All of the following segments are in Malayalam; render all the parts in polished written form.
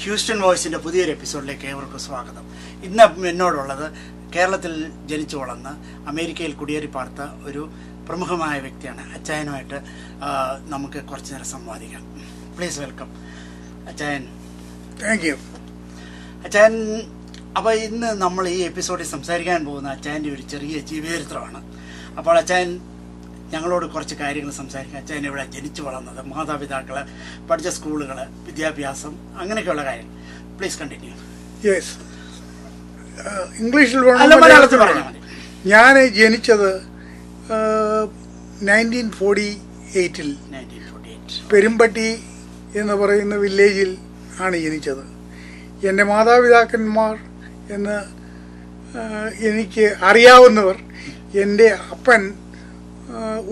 ഹ്യൂസ്റ്റൺ വോയിസിൻ്റെ പുതിയൊരു എപ്പിസോഡിലേക്ക് ഏവർക്കും സ്വാഗതം. ഇന്ന് എന്നോടുള്ളത് കേരളത്തിൽ ജനിച്ചു വളർന്ന് അമേരിക്കയിൽ കുടിയേറി പാർത്ത ഒരു പ്രമുഖമായ വ്യക്തിയാണ്. അച്ചായനുമായിട്ട് നമുക്ക് കുറച്ച് നേരം സംവാദിക്കാം. പ്ലീസ് വെൽക്കം അച്ചായൻ. താങ്ക് യു അച്ചായൻ. അപ്പോൾ ഇന്ന് നമ്മൾ ഈ എപ്പിസോഡിൽ സംസാരിക്കാൻ പോകുന്ന അച്ചായൻ്റെ ഒരു ചെറിയ ജീവചരിത്രമാണ്. അപ്പോൾ അച്ചായൻ ഞങ്ങളോട് കുറച്ച് കാര്യങ്ങൾ സംസാരിക്കാം. അച്ചായൻ ഇവിടെ ജനിച്ചു വളർന്നത്, മാതാപിതാക്കൾ, പഠിച്ച സ്കൂളുകൾ, വിദ്യാഭ്യാസം, അങ്ങനെയൊക്കെയുള്ള കാര്യങ്ങൾ. Please continue. യെസ്, ഇംഗ്ലീഷിൽ മലയാളത്തിൽ പറഞ്ഞാൽ മതി. ഞാൻ ജനിച്ചത് 1948 പെരുമ്പട്ടി എന്ന് പറയുന്ന വില്ലേജിൽ ആണ് ജനിച്ചത്. എൻ്റെ മാതാപിതാക്കന്മാർ എന്ന് എനിക്ക് അറിയാവുന്നവർ, എൻ്റെ അപ്പൻ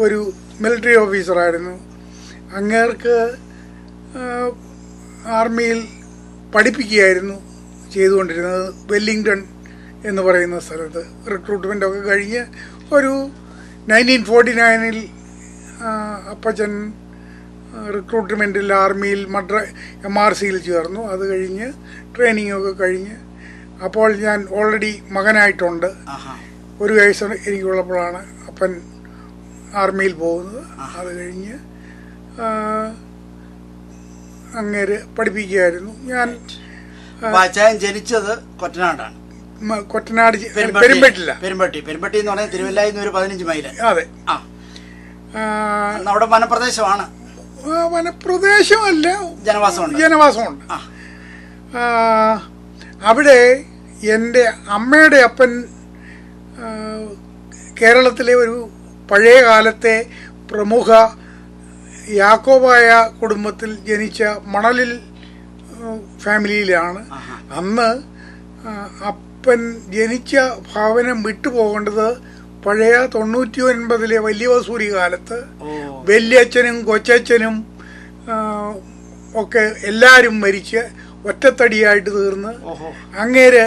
ഒരു മിലിറ്ററി ഓഫീസറായിരുന്നു. അങ്ങേർക്ക് ആർമിയിൽ പഠിപ്പിക്കുകയായിരുന്നു ചെയ്തുകൊണ്ടിരുന്നത്. വെല്ലിംഗ്ടൺ എന്ന് പറയുന്ന സ്ഥലത്ത് റിക്രൂട്ട്മെൻറ്റൊക്കെ കഴിഞ്ഞ് ഒരു 1949 അപ്പച്ചൻ റിക്രൂട്ട്മെൻറ്റിൽ ആർമിയിൽ MRCയിൽ ചേർന്നു. അത് കഴിഞ്ഞ് ട്രെയിനിങ്ങൊക്കെ കഴിഞ്ഞ് അപ്പോൾ ഞാൻ ഓൾറെഡി മകനായിട്ടുണ്ട്. ഒരു വയസ്സ് എനിക്കുള്ളപ്പോഴാണ് അപ്പൻ ആർമിയിൽ പോകുന്നത്. അത് കഴിഞ്ഞ് അങ്ങേര് പഠിപ്പിക്കുകയായിരുന്നു. ഞാൻ ജനിച്ചത് കൊറ്റനാടാണ്. കൊറ്റനാട് പെരുമ്പട്ടില്ല, പെരുമ്പട്ടി എന്ന് പറഞ്ഞാൽ തിരുവല്ലായിൽ നിന്ന് ഒരു 15 മൈൽ. അതെ. അവിടെ വനപ്രദേശമാണ്. വനപ്രദേശമല്ല, ജനവാസമുണ്ട്. അവിടെ എൻ്റെ അമ്മയുടെ അപ്പൻ കേരളത്തിലെ ഒരു പഴയ കാലത്തെ പ്രമുഖ യാക്കോബായ കുടുംബത്തിൽ ജനിച്ച മണലിൽ ഫാമിലിയിലാണ്. അന്ന് അപ്പൻ ജനിച്ച ഭവനം വിട്ടുപോകേണ്ടത് പഴയ 99 വലിയ വസൂരി കാലത്ത് വല്യച്ഛനും കൊച്ചച്ഛനും ഒക്കെ എല്ലാവരും മരിച്ച് ഒറ്റത്തടിയായിട്ട് തീർന്ന് അങ്ങേര്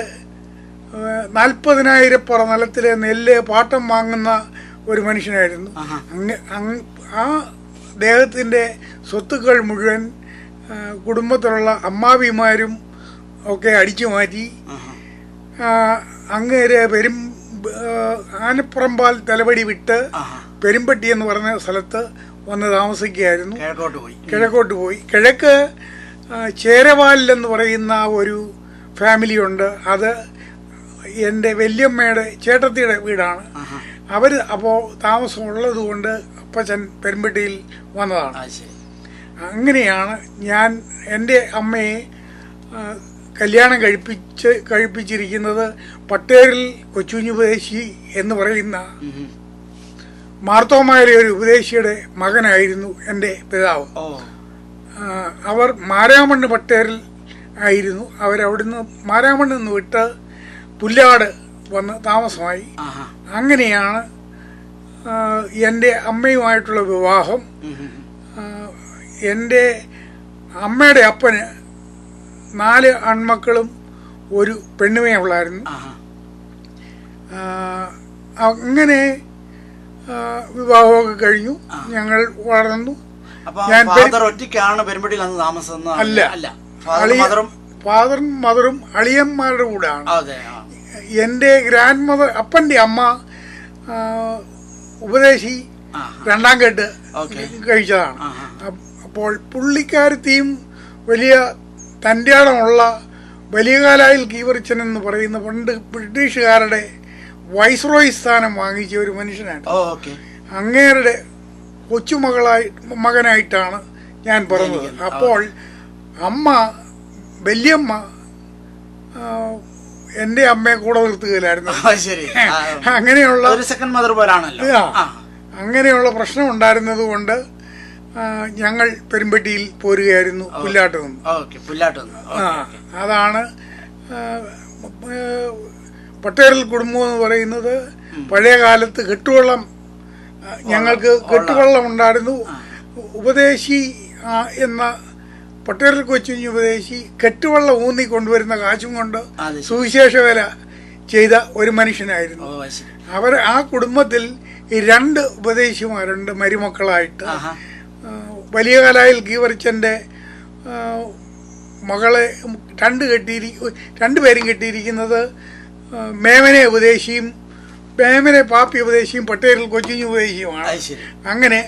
40,000 പറ നിലത്തിലെ നെല്ല് പാട്ടം വാങ്ങുന്ന ഒരു മനുഷ്യനായിരുന്നു. ആ അദ്ദേഹത്തിൻ്റെ സ്വത്തുക്കൾ മുഴുവൻ കുടുംബത്തിലുള്ള അമ്മാവിമാരും ഒക്കെ അടിച്ചു മാറ്റി അങ്ങേര് ആനപ്പുറമ്പാൽ തലവടി വിട്ട് പെരുമ്പട്ടി എന്ന് പറഞ്ഞ സ്ഥലത്ത് വന്ന് താമസിക്കുകയായിരുന്നു. കിഴക്കോട്ട് പോയി. കിഴക്ക് ചേരവാലെന്ന് പറയുന്ന ഒരു ഫാമിലിയുണ്ട്. അത് എൻ്റെ വല്യമ്മയുടെ ചേട്ടത്തിയുടെ വീടാണ്. അവർ അപ്പോൾ താമസമുള്ളത് കൊണ്ട് അപ്പച്ചൻ പെരുമ്പട്ടിയിൽ വന്നതാണ്. അങ്ങനെയാണ് ഞാൻ എൻ്റെ അമ്മയെ കല്യാണം കഴിപ്പിച്ചിരിക്കുന്നത് പട്ടേരിൽ കൊച്ചുകുഞ്ഞ് ഉപദേശി എന്ന് പറയുന്ന മാർത്തോമായിലെ ഒരു ഉപദേശിയുടെ മകനായിരുന്നു എൻ്റെ പിതാവ്. അവർ മാരാമണ്ണ് പട്ടേരിൽ ആയിരുന്നു. അവരവിടുന്ന് മാരാമണ്ണിൽ നിന്ന് വിട്ട് പുല്ലാട് വന്ന് താമസമായി. അങ്ങനെയാണ് എൻ്റെ അമ്മയുമായിട്ടുള്ള വിവാഹം. എൻ്റെ അമ്മയുടെ അപ്പന് 4 ആൺമക്കളും ഒരു പെണ്ണുമേ ഉള്ളായിരുന്നു. അങ്ങനെ വിവാഹമൊക്കെ കഴിഞ്ഞു. ഞങ്ങൾ വളർന്നു. അല്ല, ഫാദറും മദറും അളിയന്മാരുടെ കൂടെയാണ്. എൻ്റെ ഗ്രാൻഡ് മദർ, അപ്പൻ്റെ അമ്മ ഉപദേശി 2ാം കെട്ട് കഴിച്ചതാണ്. അപ്പോൾ പുള്ളിക്കാരത്തെയും വലിയ തൻ്റെ ഇടമുള്ള വലിയകാലായിൽ കീവറിച്ചൻ എന്ന് പറയുന്ന പണ്ട് ബ്രിട്ടീഷുകാരുടെ വൈസ്രോയി സ്ഥാനം വാങ്ങിച്ച ഒരു മനുഷ്യനാണ്. അങ്ങേരുടെ മകനായിട്ടാണ് ഞാൻ പറഞ്ഞത്. അപ്പോൾ വല്യമ്മ എൻ്റെ അമ്മയെ കൂടെ നിർത്തുകയില്ലായിരുന്നു. അങ്ങനെയുള്ള പ്രശ്നം ഉണ്ടായിരുന്നത് കൊണ്ട് ഞങ്ങൾ പെരുമ്പട്ടിയിൽ പോരുകയായിരുന്നു. പുല്ലാട്ട് നിന്ന്. അതാണ് പട്ടേൽ കുടുംബം എന്ന് പറയുന്നത്. പഴയ കാലത്ത് കെട്ടുവള്ളം, ഞങ്ങൾക്ക് കെട്ടുവള്ളം ഉണ്ടായിരുന്നു. ഉപദേശി എന്ന പട്ടേൽ കൊച്ചുഞ്ഞ് ഉപദേശി കെട്ടുവള്ളം ഊന്നി കൊണ്ടുവരുന്ന കാശും കൊണ്ട് സുവിശേഷ വേല ചെയ്ത ഒരു മനുഷ്യനായിരുന്നു. ആ കുടുംബത്തിൽ 2 ഉപദേശിമാരുണ്ട് മരുമക്കളായിട്ട്. വലിയ കാലായിൽ ഗീവർച്ചൻ്റെ മകളെ രണ്ടുപേരും കെട്ടിയിരിക്കുന്നത് മേമനെ ഉപദേശിയും മേമനെ പാപ്പി ഉപദേശിയും പട്ടേലിൽ കൊച്ചിഞ്ഞ് ഉപദേശിയുമാണ്. അങ്ങനെ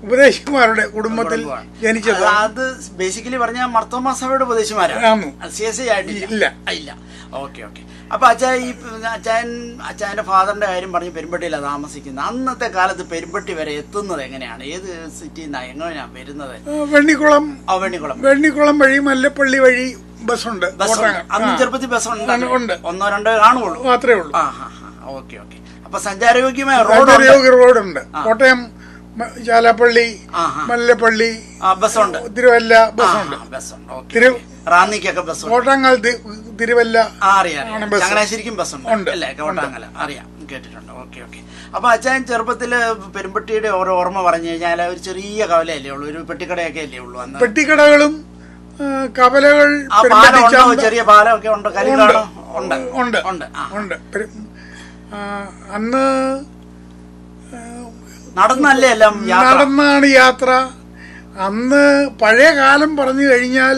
ഉപദേശിമാരുടെ കുടുംബത്തിൽ ജനിച്ചത്. അത് ബേസിക്കലി പറഞ്ഞാൽ മർത്തോമാ സഭയുടെ ഉപദേശിമാരാണ്, CSI ആയിട്ടില്ല. ഇല്ല. ഓക്കെ. അപ്പൊ അച്ചായന്റെ ഫാദറിന്റെ കാര്യം പറഞ്ഞ് പെരുമ്പട്ടിയിലാണ് താമസിക്കുന്നത്. അന്നത്തെ കാലത്ത് പെരുമ്പട്ടി വരെ എത്തുന്നത് എങ്ങനെയാണ്? ഏത് സിറ്റിയിൽ നിന്നാണ് എങ്ങനെയാണ് വരുന്നത്? വെണ്ണിക്കുളം വഴി മല്ലപ്പള്ളി വഴി ബസ്സുണ്ട്. അന്ന് ചെറുപ്പത്തിൽ ബസ് ഉണ്ട്, 1-2 കാണുള്ളൂ, മാത്രമേ ഉള്ളൂ. ഓക്കെ. അപ്പൊ സഞ്ചാരയോഗ്യമായ റോഡുണ്ട്. കോട്ടയം ചാലപ്പള്ളി മല്ലപ്പള്ളി ബസ്സുണ്ട്, തിരുവല്ല ബസ്സുണ്ട്, റാന്നിക്കൊക്കെ ബസ്, കോട്ടങ്ങൽ തിരുവല്ല ചങ്ങനാശ്ശേരിക്കും ബസ്സുണ്ട് അല്ലേ? കോട്ടങ്ങൽ അറിയാം, കേട്ടിട്ടുണ്ട്. ഓക്കെ. അപ്പൊ അച്ചായൻ ചെറുപ്പത്തില് പെരുമ്പട്ടിയുടെ ഓരോ ഓർമ്മ പറഞ്ഞു കഴിഞ്ഞാൽ ഒരു ചെറിയ കവലയല്ലേ ഉള്ളൂ, ഒരു പെട്ടിക്കടയൊക്കെ അല്ലേ ഉള്ളൂ അന്ന്? പെട്ടിക്കടകളും കവലകൾ, ചെറിയ പാലമൊക്കെ ഉണ്ട്, കരിങ്കാടോ ഉണ്ട്. അന്ന് നടന്നല്ലേ എല്ലാം? നടന്നാണ് യാത്ര. അന്ന് പഴയ കാലം പറഞ്ഞു കഴിഞ്ഞാൽ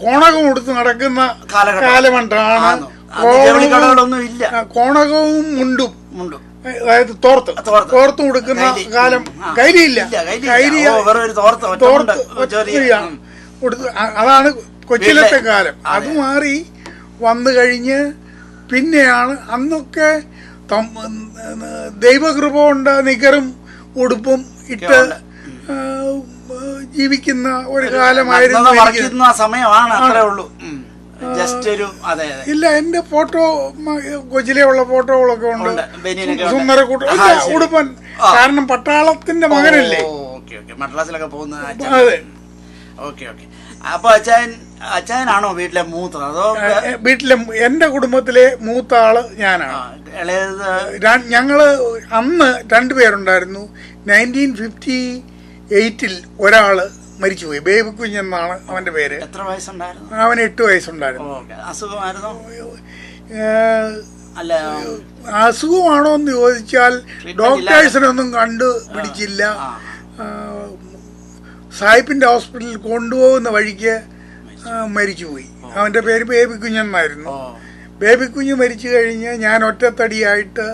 കോണകം എടുത്ത് നടക്കുന്ന കാലമണ്ടാണ്. കോണകവും മുണ്ടും, അതായത് തോർത്തും കൊടുക്കുന്ന കാലം. കൈലിയില്ല, അതാണ് കൊച്ചിയിലത്തെ കാലം. അത് മാറി വന്നു കഴിഞ്ഞ് പിന്നെയാണ് അന്നൊക്കെ ദൈവകൃപ കൊണ്ട് നിക്കറും ഉടുപ്പും ഇട്ട് ജീവിക്കുന്ന ഒരു കാലമായിരുന്നു. ഇല്ല, എന്റെ ഫോട്ടോ കൊച്ചിലെയുള്ള ഫോട്ടോകളൊക്കെ ഉണ്ട്. സുന്ദരക്കൂട്ട ഉടുപ്പൻ, കാരണം പട്ടാളത്തിന്റെ മകനല്ലേ. മദ്രാസിലൊക്കെ പോകുന്ന. അതെ. ഓക്കെ. അപ്പൊ അച്ചായനാണോ വീട്ടിലെ മൂത്തത്? അതോ വീട്ടിലെ എന്റെ കുടുംബത്തിലെ മൂത്ത ആള് ഞാനാണ്. ഞങ്ങള് അന്ന് 2 പേരുണ്ടായിരുന്നു. 1958 ഒരാള് മരിച്ചുപോയി. ബേബി കുഞ്ഞെന്നാണ് അവന്റെ പേര്. എത്ര വയസ്സുണ്ടായിരുന്നു? അവന് 8 വയസ്സുണ്ടായിരുന്നു. അസുഖമായിരുന്നോ? അല്ല, അസുഖമാണോ എന്ന് ചോദിച്ചാൽ ഡോക്ടേഴ്സിനൊന്നും കണ്ടുപിടിച്ചില്ല. സായിപ്പിന്റെ ഹോസ്പിറ്റലിൽ കൊണ്ടുപോകുന്ന വഴിക്ക് മരിച്ചുപോയി. അവന്റെ പേര് ബേബി കുഞ്ഞെന്നായിരുന്നു. ബേബി കുഞ്ഞ് മരിച്ചു കഴിഞ്ഞ് ഞാൻ ഒറ്റത്തടിയായിട്ട്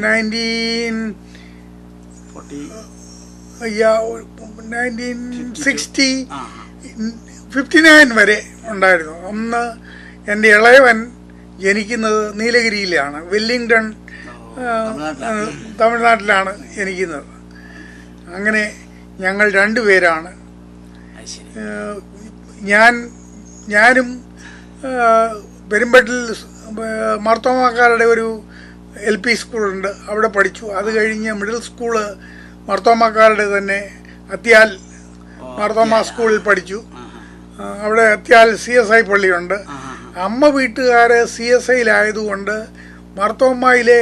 1959 വരെ ഉണ്ടായിരുന്നു. അന്ന് എൻ്റെ ഇളയവൻ ജനിക്കുന്നത് നീലഗിരിയിലാണ്, വെല്ലിംഗ്ടൺ തമിഴ്നാട്ടിലാണ് ജനിക്കുന്നത്. അങ്ങനെ ഞങ്ങൾ 2 പേരാണ്. ഞാനും പെരുമ്പട്ടിൽ മാർത്തോമാക്കാരുടെ ഒരു LP സ്കൂളുണ്ട്, അവിടെ പഠിച്ചു. അത് കഴിഞ്ഞ് മിഡിൽ സ്കൂള് മാർത്തോമാക്കാരുടെ തന്നെ അത്യാൽ മാർത്തോമാ സ്കൂളിൽ പഠിച്ചു. അവിടെ അത്യാൽ CSI പള്ളിയുണ്ട്. അമ്മ വീട്ടുകാര് CSIയിലായതുകൊണ്ട് മാർത്തോമായിലെ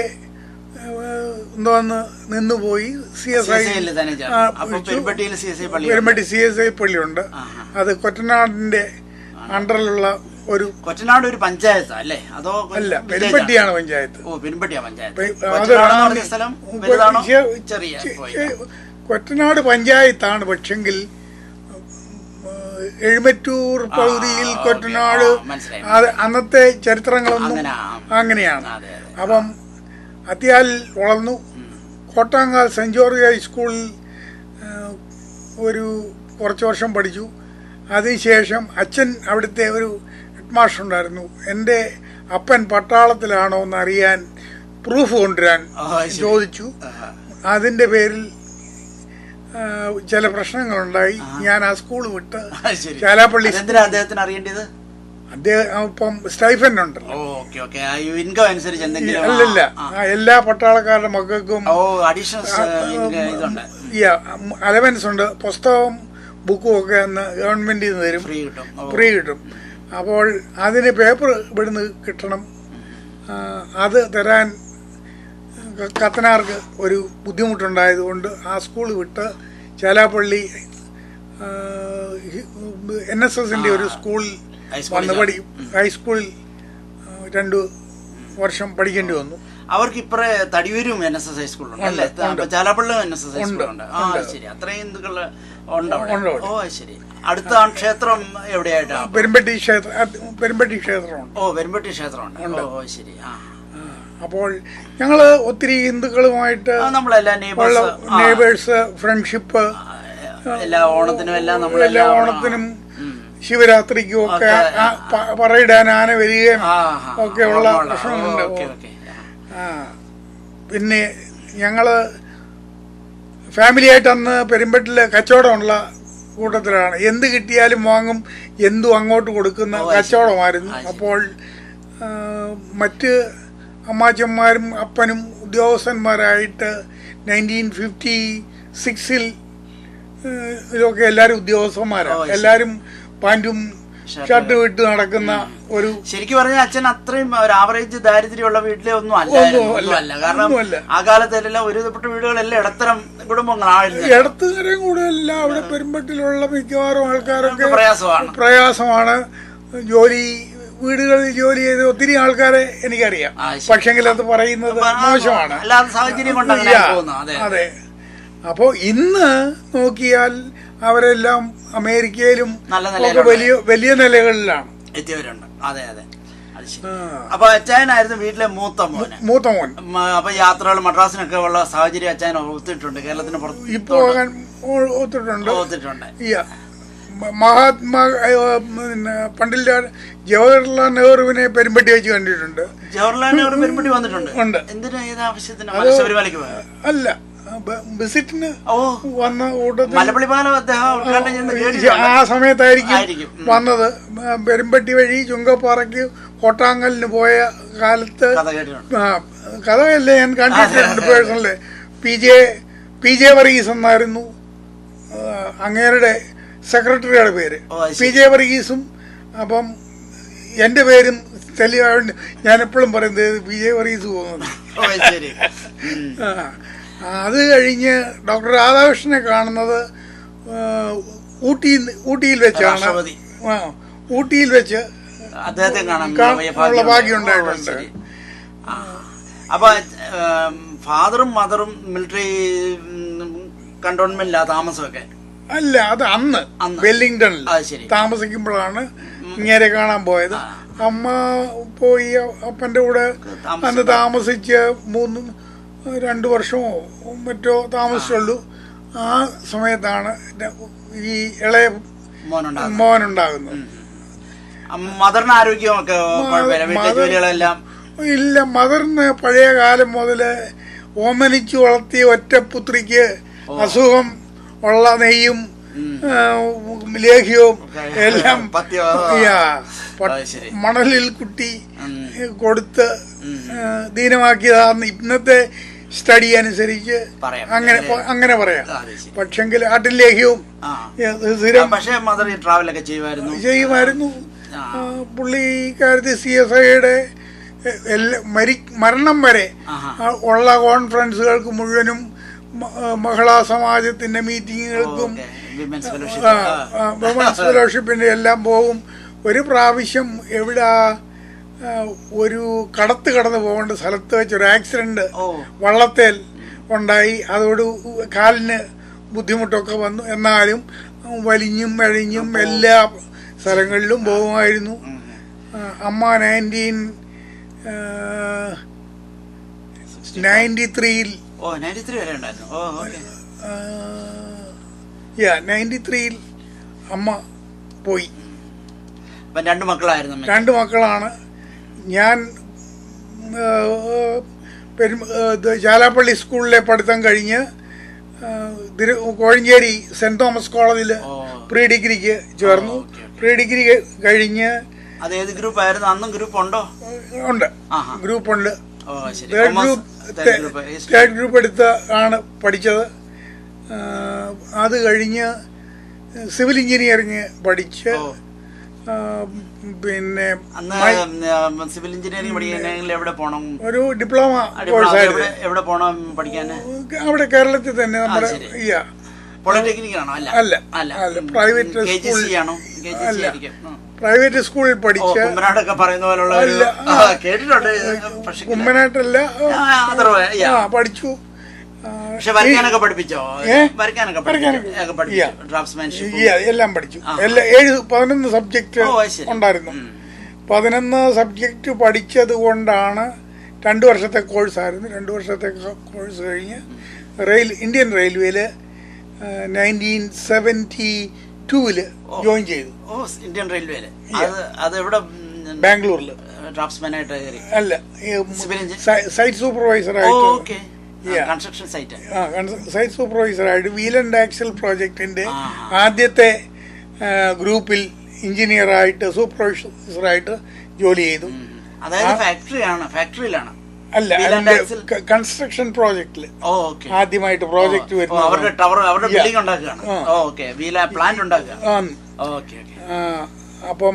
എന്തോന്ന് നിന്നുപോയി പെരുമ്പട്ടി CSI പള്ളിയുണ്ട്. അത് കൊറ്റനാടിന്റെ അണ്ടറിലുള്ള ഒരു പഞ്ചായത്ത് അല്ലേ? അതോ അല്ല, പെരുമ്പട്ടിയാണ് പഞ്ചായത്ത്. കൊറ്റനാട് പഞ്ചായത്താണ്. പക്ഷെങ്കിൽ എഴുമറ്റൂർ പകുതിയിൽ കൊറ്റനാട് അന്നത്തെ ചരിത്രങ്ങളൊന്നും അങ്ങനെയാണ്. അപ്പം അത്യാൽ വളർന്നു. കോട്ടാങ്കാൽ സെന്റ് ജോർജ് ഹൈസ്കൂളിൽ കുറച്ച് വർഷം പഠിച്ചു. അതിനുശേഷം അച്ഛൻ അവിടുത്തെ ഒരു ഹെഡ് മാസ്റ്റർ ഉണ്ടായിരുന്നു. എൻ്റെ അപ്പൻ പട്ടാളത്തിലാണോ എന്ന് അറിയാൻ പ്രൂഫ് കൊണ്ടുവരാൻ ചോദിച്ചു. അതിൻ്റെ പേരിൽ ചില പ്രശ്നങ്ങളുണ്ടായി. ഞാൻ ആ സ്കൂൾ വിട്ട് ചാലാപ്പള്ളി. അദ്ദേഹത്തിന് അറിയേണ്ടത് അദ്ദേഹം ഇപ്പം സ്റ്റൈഫൻ ഉണ്ടല്ലോ. അല്ലല്ല, എല്ലാ പട്ടാളക്കാരുടെ മക്കൾക്കും അലവൻസ് ഉണ്ട്. പുസ്തകവും ബുക്കും ഒക്കെ അന്ന് ഗവൺമെന്റിൽ നിന്ന് തരും, ഫ്രീ കിട്ടും. അപ്പോൾ അതിന് പേപ്പർ ഇവിടുന്ന് കിട്ടണം. അത് തരാൻ കത്തനാർക്ക് ഒരു ബുദ്ധിമുട്ടുണ്ടായതുകൊണ്ട് ആ സ്കൂൾ വിട്ട് ചാലാപ്പള്ളി NSSന്റെ ഒരു സ്കൂളിൽ വന്ന് ഹൈസ്കൂളിൽ 2 വർഷം പഠിക്കേണ്ടി വന്നു. അവർക്ക് ഇപ്പറേ തടിയൂരും NSS ഹൈസ്കൂളുണ്ട് അല്ലേ? ചാലാപ്പള്ളിയും NSS ഹൈസ്കൂളുണ്ട്. ശരി, അത്രയും ഉണ്ട് അവിടെ. ഉണ്ട്. ഓ ശരി. അടുത്ത ക്ഷേത്രം എവിടെയായിട്ടാണ്? പെരുമ്പട്ടി ക്ഷേത്രമുണ്ട്. ഓ പെരുമ്പട്ടി ക്ഷേത്രമുണ്ട്. ഓ ശരി. അപ്പോൾ ഞങ്ങള് ഒത്തിരി ഹിന്ദുക്കളുമായിട്ട് നമ്മളെല്ലാം നെയ്ബേഴ്സ് ഫ്രണ്ട്ഷിപ്പ് എല്ലാ ഓണത്തിനും എല്ലാ ഓണത്തിനും ശിവരാത്രിക്കും ഒക്കെ പറയിടാൻ ആന വരികയും ഒക്കെയുള്ള പ്രശ്നമുണ്ട്. പിന്നെ ഞങ്ങള് ഫാമിലിയായിട്ട് അന്ന് പെരുമ്പട്ടില് കച്ചവടമുള്ള കൂട്ടത്തിലാണ്. എന്ത് കിട്ടിയാലും വാങ്ങും, എന്തും അങ്ങോട്ട് കൊടുക്കുന്ന കച്ചവടമായിരുന്നു. അപ്പോൾ മറ്റ് അമ്മാച്ചന്മാരും അപ്പനും ഉദ്യോഗസ്ഥന്മാരായിട്ട് 1956 ഇതൊക്കെ എല്ലാവരും ഉദ്യോഗസ്ഥന്മാരാണ്. എല്ലാവരും പാൻറ്റും ഷർട്ട് വിട്ട് നടക്കുന്ന ഒരു, ശരിക്കും പറഞ്ഞാൽ അച്ഛൻ അത്രയും ഒരു ആവറേജ് ദാരിദ്ര്യമുള്ള വീട്ടിലെ ഒന്നും അല്ല. കാരണം ആ കാലത്തെല്ലാം ഒരുവിധപ്പെട്ട വീടുകളെല്ലാം ഇടത്തരം കുടുംബങ്ങളാണ്. ഇടത്തരം കൂടുതലല്ല. അവിടെ പെരുമ്പട്ടിലുള്ള മിക്കവാറും ആൾക്കാരൊക്കെ പ്രയാസമാണ്. വീടുകളിൽ ജോലി ചെയ്ത് ഒത്തിരി ആൾക്കാരെ എനിക്കറിയാം. പക്ഷെങ്കിൽ അത് പറയുന്നത് മോശമാണ്. അതെ. അപ്പോ ഇന്ന് നോക്കിയാൽ അവരെല്ലാം അമേരിക്കയിലും വലിയ നിലകളിലാണ് എത്തിയവരുണ്ട്. അതെ അതെ. അപ്പൊ അച്ചായനായിരുന്നു വീട്ടിലെ മൂത്ത മോൻ. അപ്പൊ യാത്രകൾ മദ്രാസിനൊക്കെ ഉള്ള സാഹചര്യം അച്ചായൻ ഒത്തിട്ടുണ്ട്. കേരളത്തിന് പുറത്ത് ഇപ്പൊ ഒത്തിട്ടുണ്ട്. മഹാത്മാ പണ്ഡിറ്റ് ജവഹർലാൽ നെഹ്റുവിനെ പെരുമ്പട്ടി വെച്ച് കണ്ടിട്ടുണ്ട്. ജവഹർലാൽ നെഹ്റു പെരുമ്പട്ടി വന്നിട്ടുണ്ട്. എന്തിനാ, ഏത് ആവശ്യത്തിന്? അല്ല, വിസിറ്റിന് വന്ന ആ സമയത്തായിരിക്കും വന്നത്. പെരുമ്പട്ടി വഴി ചുങ്കപ്പാറയ്ക്ക് കോട്ടാങ്കലിന് പോയ കാലത്ത് കഥയല്ലേ ഞാൻ കണ്ടിട്ടുണ്ട് പേഴ്സണല്. പി ജെ വർഗീസ് എന്നായിരുന്നു അങ്ങേരുടെ സെക്രട്ടറിയുടെ പേര്. പി ജെ വർഗീസും അപ്പം എൻ്റെ പേരും തെളിവാണ്ട് ഞാൻ എപ്പോഴും പറയുന്നത് പി ജെ വർഗീസ് പോകുന്നത്. അത് കഴിഞ്ഞ് ഡോക്ടർ രാധാകൃഷ്ണനെ കാണുന്നത് ഊട്ടിയിൽ വെച്ചാണ്. ഊട്ടിയിൽ വെച്ച് കാണാനുള്ള ഭാഗ്യം ഉണ്ടായിട്ടുണ്ട്. അപ്പൊ ഫാദറും മദറും മിലിറ്ററി കണ്ടോൺമെന്റിലാ താമസമൊക്കെ? അല്ല, അത് അന്ന് വെല്ലിംഗ്ടണിൽ താമസിക്കുമ്പോഴാണ് ഇങ്ങനെ കാണാൻ പോയത്. അമ്മ പോയി അപ്പൻ്റെ കൂടെ അന്ന് താമസിച്ച് 2 വർഷമോ മറ്റോ താമസിച്ചുള്ളൂ. ആ സമയത്താണ് ഈ ഇളയ മോനുണ്ടാകുന്നത്. മദറിന് ആരോഗ്യമൊക്കെ ഇല്ല. മദറിന് പഴയ കാലം മുതല് ഓമനിച്ചു വളർത്തിയ ഒറ്റപുത്രിക്ക് അസുഖം ഉള്ള നെയ്യും ലേഹ്യവും എല്ലാം മണലിൽ കുട്ടി കൊടുത്ത് ദീനമാക്കിയതാന്ന് ഇന്നത്തെ സ്റ്റഡി അനുസരിച്ച് അങ്ങനെ പറയാം. പക്ഷെങ്കിൽ ആട്ടിൻ ലേഹ്യവും ചെയ്യുമായിരുന്നു. പുള്ളിക്കാരത്തി CSIയുടെ മരണം വരെ ഉള്ള കോൺഫറൻസുകൾക്ക് മുഴുവനും മഹിളാ സമാജത്തിന്റെ മീറ്റിങ്ങുകൾക്കും വിമൻസ് ഫെലോഷിപ്പിന്റെ എല്ലാം പോകും. ഒരു പ്രാവശ്യം എവിടെ ഒരു കടന്നു പോകേണ്ട സ്ഥലത്ത് വെച്ചൊരു ആക്സിഡന്റ് വള്ളത്തേൽ ഉണ്ടായി. അതോട് കാലിന് ബുദ്ധിമുട്ടൊക്കെ വന്നു. എന്നാലും വലിഞ്ഞും വഴിഞ്ഞും എല്ലാ സ്ഥലങ്ങളിലും പോകുമായിരുന്നു. അമ്മ 1993 93 അമ്മ പോയി. 2 മക്കളാണ്. ഞാൻ ചാലാപ്പള്ളി സ്കൂളിലെ പഠിത്തം കഴിഞ്ഞ് കോഴഞ്ചേരി സെന്റ് തോമസ് കോളേജിൽ പ്രീ ഡിഗ്രിക്ക് ചേർന്നു. പ്രീ ഡിഗ്രി കഴിഞ്ഞ് ഉണ്ട്. ഗ്രൂപ്പുണ്ട്. തേർഡ് ഗ്രൂപ്പ് എടുത്ത് ആണ് പഠിച്ചത്. അത് കഴിഞ്ഞ് സിവിൽ എഞ്ചിനീയറിങ് പഠിച്ച് പിന്നെ സിവിൽ എഞ്ചിനീയറിംഗ് പഠിക്കണമെങ്കിൽ എവിടെ പോകണം? ഒരു ഡിപ്ലോമ കോഴ്സായിരുന്നു. എവിടെ പോകണം പഠിക്കാൻ? അവിടെ കേരളത്തിൽ തന്നെ നമ്മുടെ പോളിടെക്നിക് ആണോ? അല്ല, പ്രൈവറ്റ് സ്കൂളിൽ പഠിച്ച് കേട്ടിട്ടുണ്ട്. കുമ്മനാട്ടല്ല പഠിച്ചു. പക്ഷെ വരയ്ക്കാനൊക്കെ പഠിപ്പിച്ചോ? വരയ്ക്കാനൊക്കെ പഠിപ്പിച്ചു, ഡ്രാഫ്റ്റ്സ്മാൻഷിപ്പ് എല്ലാം പഠിച്ചു. 11 സബ്ജക്റ്റ് ഉണ്ടായിരുന്നു. 11 സബ്ജക്റ്റ് പഠിച്ചത് കൊണ്ടാണ് 2 വർഷത്തെ കോഴ്സായിരുന്നു. 2 വർഷത്തെ കോഴ്സ് കഴിഞ്ഞ് ഇന്ത്യൻ റെയിൽവേയില് 1972 ജോയിൻ ചെയ്തു. ഇന്ത്യൻ റെയിൽവേയില് അതെവിടെ? ബാംഗ്ലൂരില്. ഡ്രാഫ്റ്റ്സ്മാനായിട്ട് അല്ല, സൈറ്റ് സൂപ്പർവൈസറായിട്ട്. സൈറ്റ് സൂപ്പർവൈസറായിട്ട് വീൽ ആൻഡ് ആക്സൽ പ്രോജക്റ്റിന്റെ ആദ്യത്തെ ഗ്രൂപ്പിൽ എഞ്ചിനീയറായിട്ട് സൂപ്പർവൈസറായിട്ട് ജോലി ചെയ്തു. ഫാക്ടറിയിലാണ് അല്ല, കൺസ്ട്രക്ഷൻ പ്രോജക്റ്റില് ആദ്യമായിട്ട് പ്രോജക്റ്റ് വരുന്നത്. അപ്പം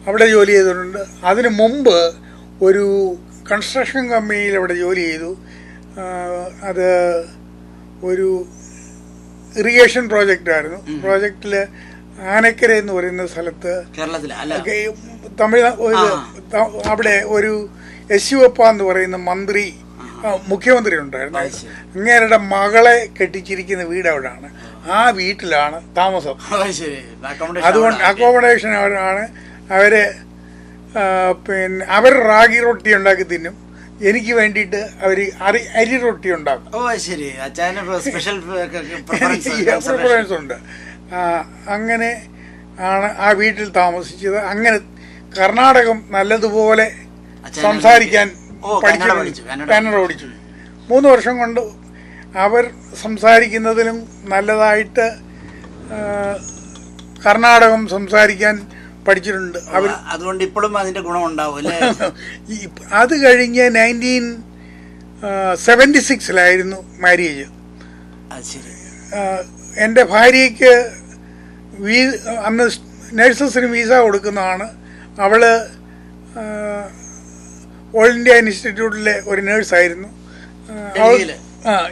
അവിടെ ജോലി ചെയ്തിട്ടുണ്ട്. അതിനു മുമ്പ് ഒരു കൺസ്ട്രക്ഷൻ കമ്പനിയിൽ അവിടെ ജോലി ചെയ്തു. അത് ഒരു ഇറിഗേഷൻ പ്രോജക്റ്റായിരുന്നു. പ്രോജക്റ്റില് ആനക്കര എന്ന് പറയുന്ന സ്ഥലത്ത് അവിടെ ഒരു യശുവപ്പ എന്ന് പറയുന്ന മുഖ്യമന്ത്രി ഉണ്ടായിരുന്നു. അങ്ങേരുടെ മകളെ കെട്ടിച്ചിരിക്കുന്ന വീട് അവിടെയാണ്. ആ വീട്ടിലാണ് താമസം. അതുകൊണ്ട് അക്കോമഡേഷൻ അവിടെയാണ്. അവര് പിന്നെ അവർ റാഗി റൊട്ടി ഉണ്ടാക്കി തിന്നും. എനിക്ക് വേണ്ടിയിട്ട് അവര് അരി റൊട്ടി ഉണ്ടാക്കും. പ്രിഫറൻസ് ഉണ്ട്. അങ്ങനെ ആണ് ആ വീട്ടിൽ താമസിച്ചത്. അങ്ങനെ കർണാടകം നല്ലതുപോലെ സംസാരിക്കാൻ പഠിച്ചു. കന്നഡ പഠിച്ചു. 3 വർഷം കൊണ്ട് അവർ സംസാരിക്കുന്നതിലും നല്ലതായിട്ട് കർണാടകം സംസാരിക്കാൻ പഠിച്ചിട്ടുണ്ട്. അവർ അതുകൊണ്ട് ഇപ്പോഴും അതിന്റെ ഗുണമുണ്ടാവും. അത് കഴിഞ്ഞ് 1976 മാരേജ്. എൻ്റെ ഭാര്യയ്ക്ക് അന്ന് നഴ്സസിന് വിസ കൊടുക്കുന്നതാണ്. അവള് ഓൾ ഇന്ത്യ ഇൻസ്റ്റിറ്റ്യൂട്ടിലെ ഒരു നേഴ്സായിരുന്നു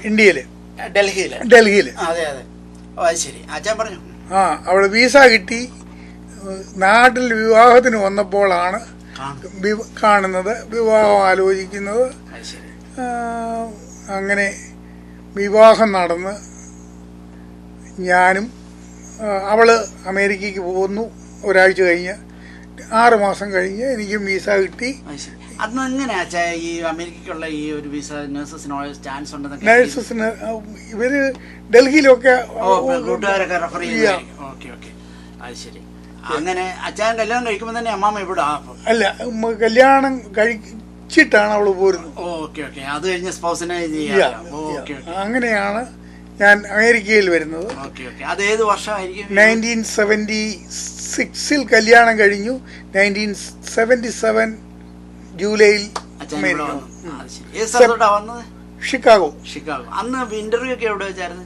ഇന്ത്യയില്, ഡൽഹിയില്. അവള് വിസ കിട്ടി. നാട്ടിൽ വിവാഹത്തിന് വന്നപ്പോഴാണ് കാണുന്നത്, വിവാഹം ആലോചിക്കുന്നത്. അങ്ങനെ വിവാഹം നടന്ന് ഞാനും അവള് അമേരിക്കയ്ക്ക് പോകുന്നു. ഒരാഴ്ച കഴിഞ്ഞ് 6 മാസം കഴിഞ്ഞ് എനിക്കും വിസ കിട്ടി. അന്ന് എങ്ങനെയാ ഈ അമേരിക്കയ്ക്കുള്ള ഈ ഒരു വിസ നഴ്സസിന് ചാൻസ് ഉണ്ടെന്ന്? നഴ്സസിന് ഇവര് ഡൽഹിയിലൊക്കെ കൂട്ടുകാരൊക്കെ റെഫർ ചെയ്യും. അത് ശരി. അങ്ങനെ അച്ഛൻ കല്യാണം കഴിക്കുമ്പോൾ തന്നെ അമ്മാമ്മ ഇവിടെ? അല്ല, കല്യാണം കഴിച്ചിട്ടാണ് അവള് പോരുന്നത്. അത് കഴിഞ്ഞ സ്പൗസിനെ അങ്ങനെയാണ് ഞാൻ അമേരിക്കയിൽ വരുന്നത്. അത് ഏത് വർഷമായിരിക്കും? 1976 കല്യാണം കഴിഞ്ഞു. 1977 ജൂലൈയിൽ ഷിക്കാഗോ. അന്ന് ഇന്റർവ്യൂ ഒക്കെ എവിടെ വെച്ചായിരുന്നു?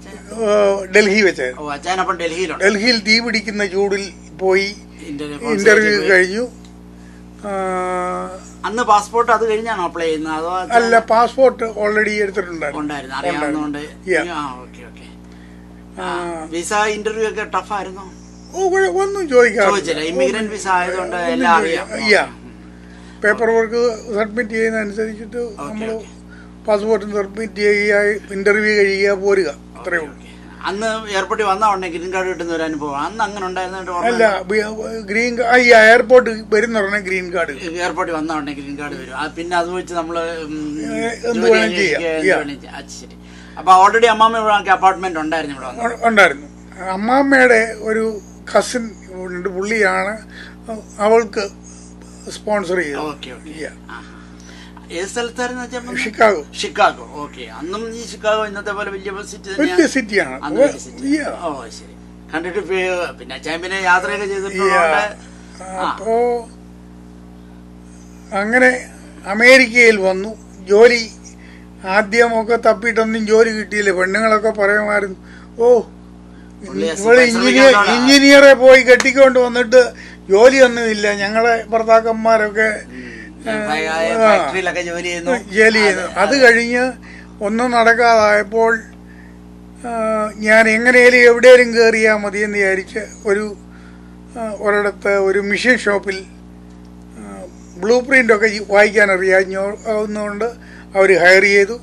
ഡൽഹി വെച്ചായിരുന്നു. ഡൽഹിയിൽ തീ പിടിക്കുന്ന ചൂടിൽ പോയി ഇന്റർവ്യൂ കഴിഞ്ഞു. അന്ന് പാസ്പോർട്ട് അത് കഴിഞ്ഞാണോ അപ്ലൈ ചെയ്യുന്നത് അതോ? അല്ല, പാസ്പോർട്ട് ഓൾറെഡി എടുത്തിട്ടുണ്ടായിരുന്നു. വിസ ഇന്റർവ്യൂ ഒക്കെ ടഫ് ആയിരുന്നോ? ഒന്നും ചോദിക്കാറില്ല. ഇമിഗ്രന്റ് വിസ ആയതുകൊണ്ട് എല്ലാം അറിയാം. പേപ്പർ വർക്ക് സബ്മിറ്റ് ചെയ്യുന്ന അനുസരിച്ചിട്ട് നമ്മൾ പാസ്പോർട്ട് സബ്മിറ്റ് ചെയ്യുക, ഇന്റർവ്യൂ കഴിയുക, പോരുക, അത്രയേ ഉള്ളൂ. അന്ന് എയർപോർട്ടിൽ വന്ന ഉടനെ ഗ്രീൻ കാർഡ് കിട്ടുന്ന ഒരു അനുഭവം അന്ന് അങ്ങനെ ഉണ്ടായിരുന്നു? അല്ല, എയർപോർട്ട് വരുന്ന ഉടനെ ഗ്രീൻ കാർഡ്, എയർപോർട്ടിൽ വന്ന ഉടനെ ഗ്രീൻ കാർഡ് വരും. പിന്നെ അത് വെച്ച് നമ്മള് ശരി. അപ്പൊ ഓൾറെഡി അമ്മാമ്മ ഇവിടെ അപ്പാർട്ട്മെന്റ് ഉണ്ടായിരുന്നു? ഇവിടെ ഉണ്ടായിരുന്നു. അമ്മാമ്മയുടെ ഒരു കസിൻ ഉണ്ട്, പുള്ളിയാണ് അവൾക്ക് സ്പോൺസർ ചെയ്തത്. ഏത് സ്ഥലത്തായിരുന്നു? ഷിക്കാഗോ. അന്നും ഈ ഷിക്കാഗോ ഇന്നത്തെ പോലെ വലിയ സിറ്റിയാണ്. ശരി. കണ്ടിട്ട് പിന്നെ ചാമ്പ്യനെ യാത്രയൊക്കെ ചെയ്തിട്ടുണ്ട്. അപ്പോ അങ്ങനെ അമേരിക്കയിൽ വന്നു. ജോലി ആദ്യമൊക്കെ തപ്പിയിട്ടൊന്നും ജോലി കിട്ടിയില്ല. പെണ്ണുങ്ങളൊക്കെ പറയുമായിരുന്നു, ഇവള് എഞ്ചിനീയറെ പോയി കെട്ടിക്കൊണ്ട് വന്നിട്ട് ജോലിയൊന്നുമില്ല. ഞങ്ങളെ ഭർത്താക്കന്മാരൊക്കെ ജോലി ചെയ്യുന്നു. അത് കഴിഞ്ഞ് ഒന്നും നടക്കാതായപ്പോൾ ഞാൻ എങ്ങനെയാലും എവിടെയെങ്കിലും കയറിയാൽ മതിയെന്ന് വിചാരിച്ച് ഒരിടത്ത് ഒരു മിഷൻ ഷോപ്പിൽ ബ്ലൂ പ്രിൻ്റൊക്കെ വായിക്കാൻ അറിയാവുന്നതുകൊണ്ട് അവർ ഹയർ ചെയ്തു.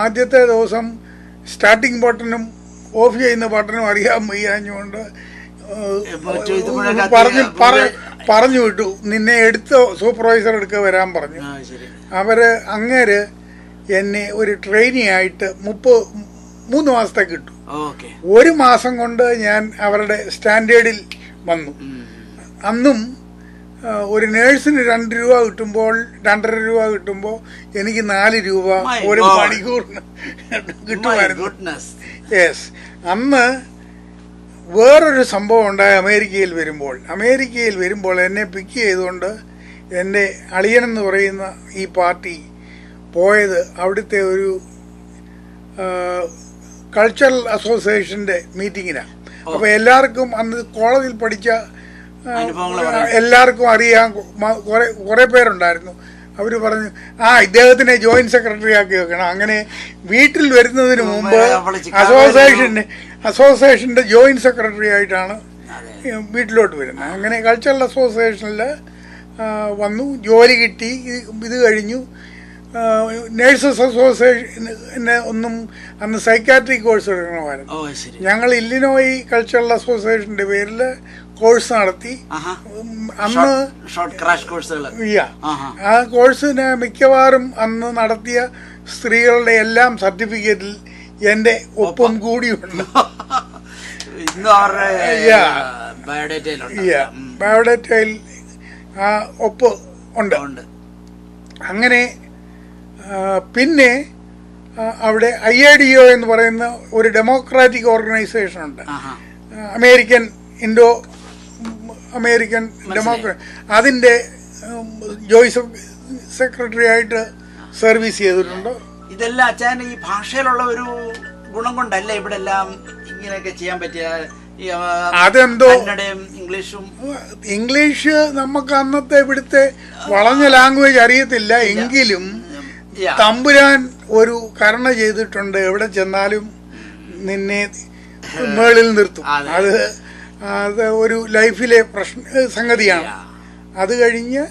ആദ്യത്തെ ദിവസം സ്റ്റാർട്ടിങ് ബട്ടണും ഓഫ് ചെയ്യുന്ന ബട്ടണും അറിയാൻ വയ്യാഞ്ഞുകൊണ്ട് പറഞ്ഞു വിട്ടു. നിന്നെ എടുത്ത് സൂപ്പർവൈസർ എടുക്കുക വരാൻ പറഞ്ഞു. അങ്ങേര് എന്നെ ഒരു ട്രെയിനി ആയിട്ട് 3 മാസത്തേക്ക് ഇട്ടു. 1 മാസം കൊണ്ട് ഞാൻ അവരുടെ സ്റ്റാൻഡേർഡിൽ വന്നു. അന്നും ഒരു നേഴ്സിന് 2 രൂപ കിട്ടുമ്പോൾ 2.5 രൂപ കിട്ടുമ്പോൾ എനിക്ക് 4 രൂപ ഒരു മണിക്കൂറിന് കിട്ടുമായിരുന്നു. യെസ്. അന്ന് വേറൊരു സംഭവം ഉണ്ടായി. അമേരിക്കയിൽ വരുമ്പോൾ എന്നെ പിക്ക് ചെയ്തുകൊണ്ട് എൻ്റെ അളിയനെന്ന് പറയുന്ന ഈ പാർട്ടി പോയത് അവിടുത്തെ ഒരു കൾച്ചറൽ അസോസിയേഷൻ്റെ മീറ്റിങ്ങിനാണ്. അപ്പോൾ എല്ലാവർക്കും അന്ന് കോളേജിൽ പഠിച്ച എല്ലാവർക്കും അറിയാം. കുറേ പേരുണ്ടായിരുന്നു. അവർ പറഞ്ഞു ഇദ്ദേഹത്തിനെ ജോയിന്റ് സെക്രട്ടറി ആക്കി വെക്കണം. അങ്ങനെ വീട്ടിൽ വരുന്നതിന് മുമ്പ് അസോസിയേഷൻ്റെ ജോയിന്റ് സെക്രട്ടറി ആയിട്ടാണ് വീട്ടിലോട്ട് വരുന്നത്. അങ്ങനെ കൾച്ചറൽ അസോസിയേഷനിൽ വന്നു, ജോലി കിട്ടി. ഇത് കഴിഞ്ഞു നേഴ്സസ് അസോസിയേഷന് അന്ന് സൈക്കാട്രിക് കോഴ്സ് എടുക്കണമായിരുന്നു. ഞങ്ങൾ ഇല്ലിനോയി കൾച്ചറൽ അസോസിയേഷന്റെ പേരിൽ കോഴ്സ് നടത്തി. അന്ന് ആ കോഴ്സിന് മിക്കവാറും അന്ന് നടത്തിയ സ്ത്രീകളുടെ എല്ലാം സർട്ടിഫിക്കറ്റിൽ എന്റെ ഒപ്പം കൂടിയുണ്ട്. ബയോഡേറ്റയിൽ ആ ഒപ്പ് ഉണ്ട്. അങ്ങനെ പിന്നെ അവിടെ IADO എന്ന് പറയുന്ന ഒരു ഡെമോക്രാറ്റിക് ഓർഗനൈസേഷൻ ഉണ്ട്. Indo American democrat. അതിൻ്റെ ജോയിന്റ് സെക്രട്ടറി ആയിട്ട് സർവീസ് ചെയ്തിട്ടുണ്ട്. ഇതെല്ലാം അച്ഛൻ ഈ ഭാഷയിലുള്ള ഒരു ഗുണം കൊണ്ടല്ലേ ഇവിടെ എല്ലാം ഇങ്ങനെയൊക്കെ ചെയ്യാൻ പറ്റിയ? അതെന്തോ ഇംഗ്ലീഷ് നമുക്ക് അന്നത്തെ ഇവിടുത്തെ വളഞ്ഞ ലാംഗ്വേജ് അറിയത്തില്ല. എങ്കിലും തമ്പുരാൻ ഒരു കരുണ ചെയ്തിട്ടുണ്ട്. എവിടെ ചെന്നാലും നിന്നെ മേളിൽ നിർത്തും. അത് ഒരു ലൈഫിലെ സംഗതിയാണ്. അത് കഴിഞ്ഞ്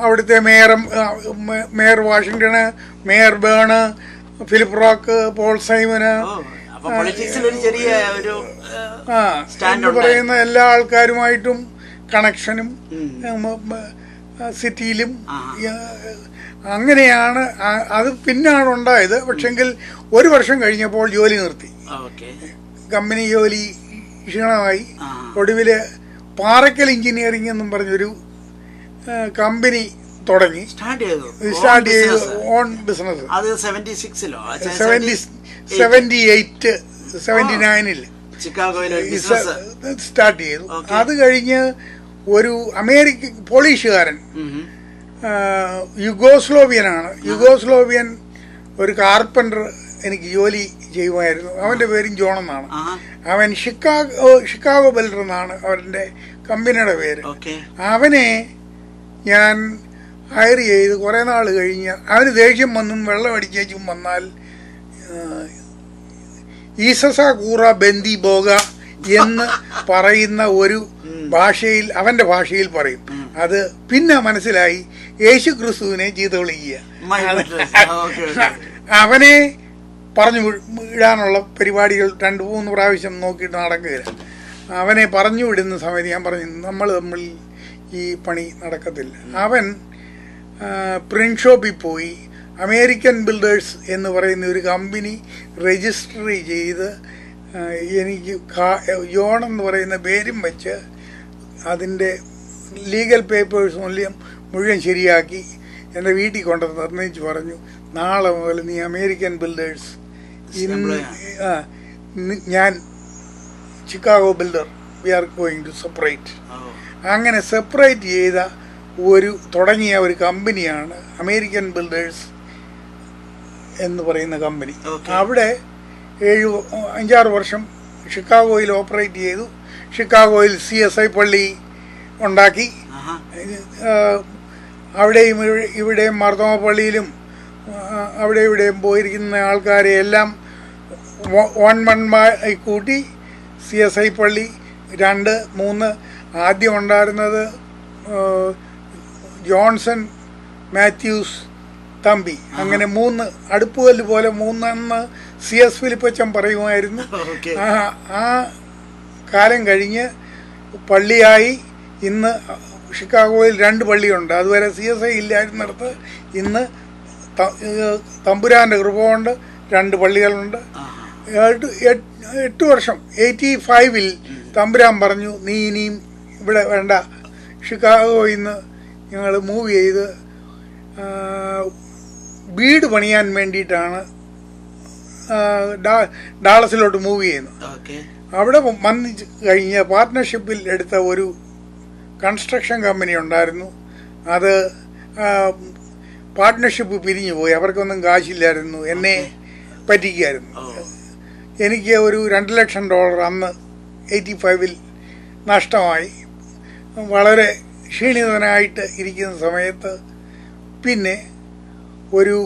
അവിടുത്തെ മേയർ വാഷിങ്ടണ്, മേയർ ബേണ്, ഫിലിപ്പ് റോക്ക്, പോൾ സൈമന്, എന്ന് പറയുന്ന എല്ലാ ആൾക്കാരുമായിട്ടും കണക്ഷനും സിറ്റിയിലും അങ്ങനെയാണ്. അത് പിന്നാണ് ഉണ്ടായത്. പക്ഷെങ്കിൽ 1 വർഷം കഴിഞ്ഞപ്പോൾ ജോലി നിർത്തി. കമ്പനി ജോലി ക്ഷീണമായി. ഒടുവില് പാറക്കൽ എഞ്ചിനീയറിംഗ് എന്നും പറഞ്ഞൊരു കമ്പനി തുടങ്ങി, സ്റ്റാർട്ട് ചെയ്തു ഓൺ ബിസിനസ്. 79-79 സ്റ്റാർട്ട് ചെയ്തു. അത് കഴിഞ്ഞ് ഒരു അമേരിക്കൻ പോളിഷുകാരൻ, യുഗോസ്ലോവിയൻ ഒരു കാർപ്പൻറ്റർ എനിക്ക് ജോലി ചെയ്യുമായിരുന്നു. അവൻ്റെ പേരും ജോൺ എന്നാണ്. അവൻ ഷിക്കാഗോ ബെൽഡർ എന്നാണ് അവരുടെ കമ്പനിയുടെ പേര്. അവനെ ഞാൻ ഹയർ ചെയ്ത് കുറേ നാൾ കഴിഞ്ഞ് അവന് ദേഷ്യം വന്നും വെള്ളം അടിച്ചും വന്നാൽ ഈസസ കൂറ ബന്ദി ബോഗ എന്ന് പറയുന്ന ഒരു ഭാഷയിൽ, അവന്റെ ഭാഷയിൽ പറയും. അത് പിന്നെ മനസ്സിലായി യേശു ക്രിസ്തുവിനെ ചീത്ത വിളിക്കുക. അവനെ പറഞ്ഞു വിടാനുള്ള പരിപാടികൾ 2-3 പ്രാവശ്യം നോക്കിയിട്ട് നടക്കുകയില്ല. അവനെ പറഞ്ഞു വിടുന്ന സമയത്ത് ഞാൻ പറഞ്ഞു, നമ്മൾ തമ്മിൽ ഈ പണി നടക്കത്തില്ല. അവൻ പ്രിന്റ് ഷോപ്പിൽ പോയി അമേരിക്കൻ ബിൽഡേഴ്സ് എന്ന് പറയുന്ന ഒരു കമ്പനി രജിസ്റ്റർ ചെയ്ത് എനിക്ക് ജോൺ എന്ന് പറയുന്ന പേരും വെച്ച് അതിൻ്റെ ലീഗൽ പേപ്പേഴ്സ് മുഴുവൻ ശരിയാക്കി എൻ്റെ വീട്ടിൽ കൊണ്ടുവന്ന് നിർണയിച്ച് പറഞ്ഞു, നാളെ മുതൽ നീ അമേരിക്കൻ ബിൽഡേഴ്സ്, ഞാൻ Chicago builder, we are going to separate. അങ്ങനെ സെപ്പറേറ്റ് ചെയ്ത തുടങ്ങിയ ഒരു കമ്പനിയാണ് അമേരിക്കൻ ബിൽഡേഴ്സ് എന്ന് പറയുന്ന കമ്പനി. അവിടെ 5-6 വർഷം ഷിക്കാഗോയിൽ ഓപ്പറേറ്റ് ചെയ്തു. ഷിക്കാഗോയിൽ CSI പള്ളി ഉണ്ടാക്കി. അവിടെയും ഇവിടെയും മർത്തോമ പള്ളിയിലും അവിടെ ഇവിടെയും പോയിരിക്കുന്ന ആൾക്കാരെ എല്ലാം 1 കൂട്ടി CSI പള്ളി 2-3. ആദ്യം ഉണ്ടായിരുന്നത് ജോൺസൺ മാത്യൂസ് തമ്പി. അങ്ങനെ 3 അടുപ്പുകല്ല് പോലെ 3 CS ഫിലിപ്പച്ചൻ പറയുമായിരുന്നു. ആ കാലം കഴിഞ്ഞ് പള്ളിയായി. ഇന്ന് ഷിക്കാഗോയിൽ 2 പള്ളിയുണ്ട്. അതുവരെ CSI ഇല്ലായിരുന്നിടത്ത് ഇന്ന് തമ്പുരാൻ്റെ കൃപ കൊണ്ട് 2 പള്ളികളുണ്ട്. 8 വർഷം 85-ൽ തമ്പുരാൻ പറഞ്ഞു, നീ ഇനിയും ഇവിടെ വേണ്ട. ഷിക്കാഗോയിൽ നിന്ന് ഞങ്ങൾ മൂവ് ചെയ്ത് വീട് പണിയാൻ വേണ്ടിയിട്ടാണ് ഡാളസിലോട്ട് മൂവ് ചെയ്യുന്നത്. അവിടെ വന്ന് കഴിഞ്ഞ പാർട്ട്ണർഷിപ്പിൽ എടുത്ത ഒരു കൺസ്ട്രക്ഷൻ കമ്പനി ഉണ്ടായിരുന്നു. അത് പാർട്ട്ണർഷിപ്പ് പിരിഞ്ഞു പോയി. അവർക്കൊന്നും കാശില്ലായിരുന്നു. എന്നെ പറ്റിക്കായിരുന്നു. എനിക്ക് ഒരു $2 ലക്ഷം അന്ന് 85-ൽ നഷ്ടമായി. വളരെ ക്ഷീണിതനായിട്ട് ഇരിക്കുന്ന സമയത്ത് പിന്നെ ഒരു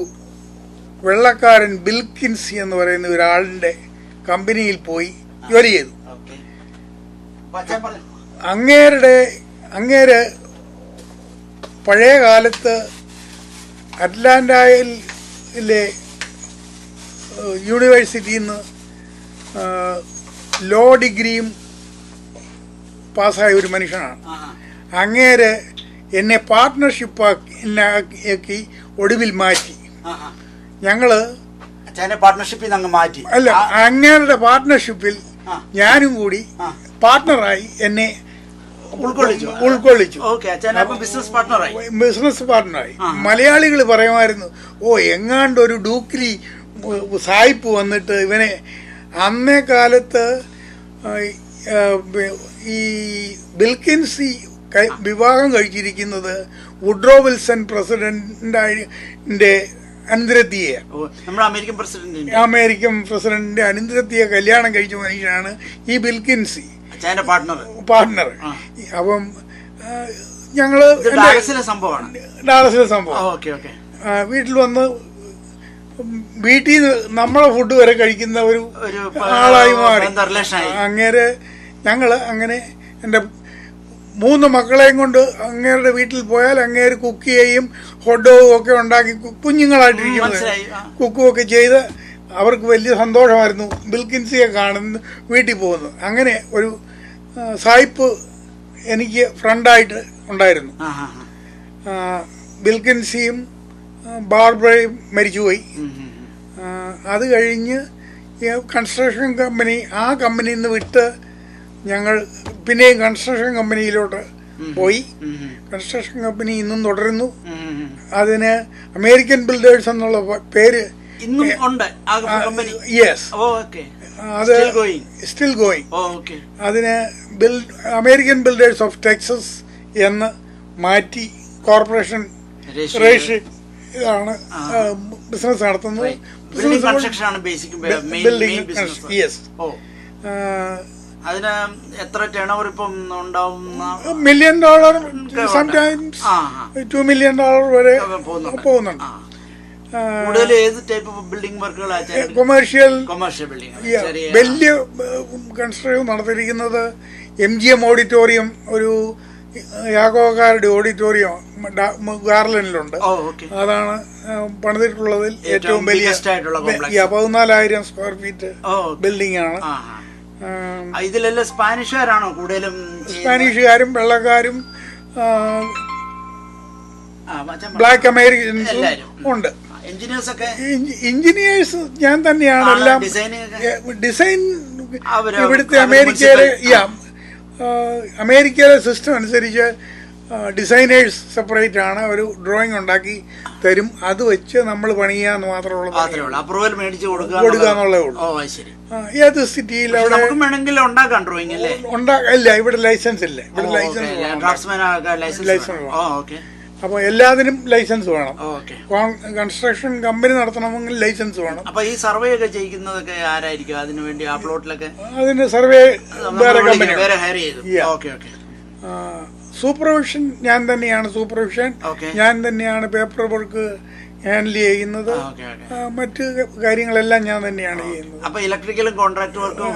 വെള്ളക്കാരൻ ബിൽക്കിൻസി എന്ന് പറയുന്ന ഒരാളിൻ്റെ കമ്പനിയിൽ പോയി ജോലി ചെയ്തു. അങ്ങേര് പഴയ കാലത്ത് അറ്റ്ലാന്റയിലെ യൂണിവേഴ്സിറ്റിയിൽ നിന്ന് ലോ ഡിഗ്രിയും പാസ്സായ ഒരു മനുഷ്യനാണ്. അങ്ങേര് എന്നെ പാർട്ട്ണർഷിപ്പാക്കി ഒടുവിൽ മാറ്റി. ഞങ്ങള് അല്ല, അങ്ങേരുടെ പാർട്ട്ണർഷിപ്പിൽ ഞാനും കൂടി പാർട്ട്ണറായി എന്നെ ഉൾക്കൊള്ളിച്ചു. ബിസിനസ് പാർട്ട്ണറായി. മലയാളികൾ പറയുമായിരുന്നു, എങ്ങാണ്ട് ഒരു ഡൂക്ലി സായിപ്പ് വന്നിട്ട് ഇവനെ. അന്നേ കാലത്ത് ഈ ബിൽക്കിൻസി വിവാഹം കഴിച്ചിരിക്കുന്നത് വുഡ്രോ വിൽസൺ പ്രസിഡന്റിന്റെ അനിന്ദ്രത്തിയെ, അമേരിക്കൻ പ്രസിഡന്റിന്റെ അനിന്ദ്രത്തിയെ കല്യാണം കഴിച്ച മനുഷ്യനാണ് ഈ ബിൽക്കിൻസി പാർട്ട്ണർ. അപ്പം ഞങ്ങള് ഡാളസിലെ സംഭവം വീട്ടിൽ വന്ന് വീട്ടിൽ നിന്ന് നമ്മളെ ഫുഡ് വരെ കഴിക്കുന്ന ഒരു ആളായി മാറി. ഞങ്ങള് അങ്ങനെ എൻ്റെ 3 മക്കളെയും കൊണ്ട് അങ്ങേരുടെ വീട്ടിൽ പോയാൽ അങ്ങേര് കുക്ക് ചെയ്യും, ഹോട്ട് ഡോഗും ഒക്കെ ഉണ്ടാക്കി കുഞ്ഞുങ്ങളായിട്ടിരിക്കുന്നത് കുക്കുമൊക്കെ ചെയ്ത് അവർക്ക് വലിയ സന്തോഷമായിരുന്നു ബിൽക്കിൻസിയെ കാണുന്നു വീട്ടിൽ പോകുന്നു. അങ്ങനെ ഒരു സായിപ്പ് എനിക്ക് ഫ്രണ്ടായിട്ട് ഉണ്ടായിരുന്നു. ബിൽക്കിൻസിയും ബാർബറയും മരിച്ചുപോയി. അത് കഴിഞ്ഞ് കൺസ്ട്രക്ഷൻ കമ്പനി, ആ കമ്പനിയിൽ നിന്ന് വിട്ട് ഞങ്ങൾ പിന്നെയും കൺസ്ട്രക്ഷൻ കമ്പനിയിലോട്ട് പോയി. കൺസ്ട്രക്ഷൻ കമ്പനി ഇന്നും തുടരുന്നു. അതിന് അമേരിക്കൻ ബിൽഡേഴ്സ് എന്നുള്ള പേര് യെസ്, അത് സ്റ്റിൽ ഗോയിങ്. അതിന് അമേരിക്കൻ ബിൽഡേഴ്സ് ഓഫ് ടെക്സസ് എന്ന് മാറ്റി കോർപ്പറേഷൻ രജിസ്ട്രേഷൻ ഇതാണ് ബിസിനസ് നടത്തുന്നത്. യെസ്. അതിന് എത്ര ടേൺ ഓവർ ഇപ്പം ഉണ്ടാവും? $1 million, സംടൈംസ് $2 million വരെ പോകുന്നുണ്ട്. കൂടുതൽ ഏത് ടൈപ്പ് ബിൽഡിംഗ് വർക്കുകളാണ്? Commercial building. വലിയ കൺസ്ട്രക്ഷൻ നടത്തിയിരിക്കുന്നത് MGM ഓഡിറ്റോറിയം, ഒരു യാക്കോക്കാരുടെ ഓഡിറ്റോറിയം ഗാർലൻഡിലുണ്ട്. അതാണ് പണിതിട്ടുള്ളതിൽ ഏറ്റവും വലിയ 14,000 സ്ക്വയർ ഫീറ്റ് ബിൽഡിംഗ് ആണ്. ഇതിലെല്ലാം സ്പാനിഷുകാരാണോ കൂടുതലും? സ്പാനിഷുകാരും വെള്ളക്കാരും ബ്ലാക്ക് അമേരിക്കൻസും ഉണ്ട്. എഞ്ചിനീയേഴ്സ് ഞാൻ തന്നെയാണ്. എല്ലാം ഡിസൈൻ ഇവിടുത്തെ അമേരിക്കയിലെ സിസ്റ്റം അനുസരിച്ച് ഡിസൈനേഴ്സ് സെപ്പറേറ്റ് ആണ്. ഒരു ഡ്രോയിങ് ഉണ്ടാക്കി തരും, അത് വെച്ച് നമ്മൾ പണിയാന്ന് മാത്രമുള്ള കൊടുക്കാന്നുള്ളേ ഉള്ളൂ. ഏത് സിറ്റിയിൽ അവിടെ ഇല്ല, ഇവിടെ ലൈസൻസ് ഇല്ല. ഇവിടെ ലൈസൻസ് അപ്പൊ എല്ലാത്തിനും ലൈസൻസ് വേണം. കൺസ്ട്രക്ഷൻ കമ്പനി നടത്തണമെങ്കിൽ ലൈസൻസ് വേണം. അപ്പൊ ഈ സർവേ ഒക്കെ ചെയ്യുന്നതൊക്കെ ആരായിരിക്കും? അതിനു വേണ്ടി ആ പ്ലോട്ടിലൊക്കെ അതിന്റെ സർവേ വേറെ കമ്പനി. സൂപ്പർവിഷൻ ഞാൻ തന്നെയാണ്. ഞാൻ തന്നെയാണ് പേപ്പർ വർക്ക് ഹാൻഡിൽ ചെയ്യുന്നത്. മറ്റ് കാര്യങ്ങളെല്ലാം ഞാൻ തന്നെയാണ് ചെയ്യുന്നത്. അപ്പൊ ഇലക്ട്രിക്കലും കോൺട്രാക്ട് വർക്കും